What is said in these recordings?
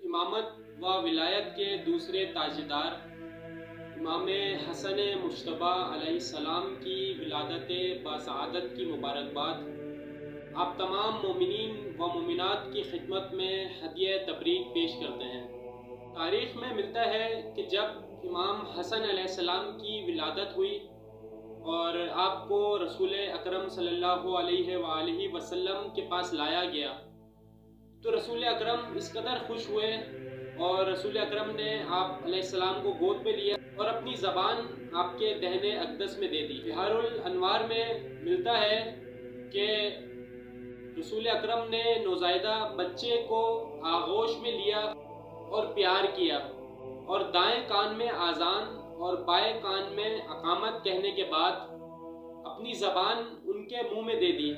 امامت و ولایت کے دوسرے تاجدار امام حسن مجتبیٰ علیہ السلام کی ولادت باسعادت کی مبارکباد آپ تمام مومنین و مومنات کی خدمت میں ہدیہ تبریک پیش کرتے ہیں۔ تاریخ میں ملتا ہے کہ جب امام حسن علیہ السلام کی ولادت ہوئی اور آپ کو رسول اکرم صلی اللہ علیہ وآلہ وسلم کے پاس لایا گیا تو رسول اکرم اس قدر خوش ہوئے اور رسول اکرم نے آپ علیہ السلام کو گود میں لیا اور اپنی زبان آپ کے دہن اقدس میں دے دی۔ بحار الانوار میں ملتا ہے کہ رسول اکرم نے نوزائیدہ بچے کو آغوش میں لیا اور پیار کیا اور دائیں کان میں آذان اور بائیں کان میں اقامت کہنے کے بعد اپنی زبان ان کے منہ میں دے دی۔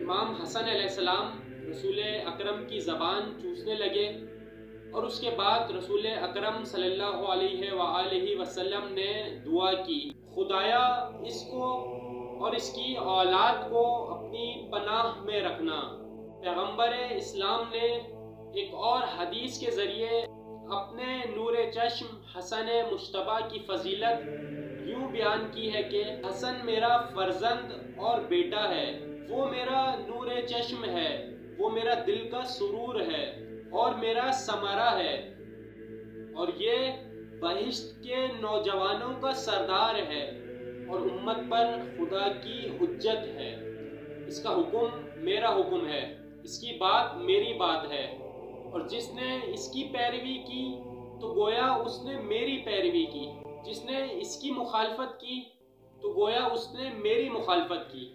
امام حسن علیہ السلام رسول اکرم کی زبان چوسنے لگے اور اس کے بعد رسول اکرم صلی اللہ علیہ وآلہ وسلم نے دعا کی، خدایا اس کو اور اس کی اولاد کو اپنی پناہ میں رکھنا۔ پیغمبر اسلام نے ایک اور حدیث کے ذریعے اپنے نور چشم حسن مجتبیٰ کی فضیلت یوں بیان کی ہے کہ حسن میرا فرزند اور بیٹا ہے، وہ میرا نور چشم ہے، وہ میرا دل کا سرور ہے اور میرا ثمرہ ہے، اور یہ بہشت کے نوجوانوں کا سردار ہے اور امت پر خدا کی حجت ہے۔ اس کا حکم میرا حکم ہے، اس کی بات میری بات ہے، اور جس نے اس کی پیروی کی تو گویا اس نے میری پیروی کی، جس نے اس کی مخالفت کی تو گویا اس نے میری مخالفت کی۔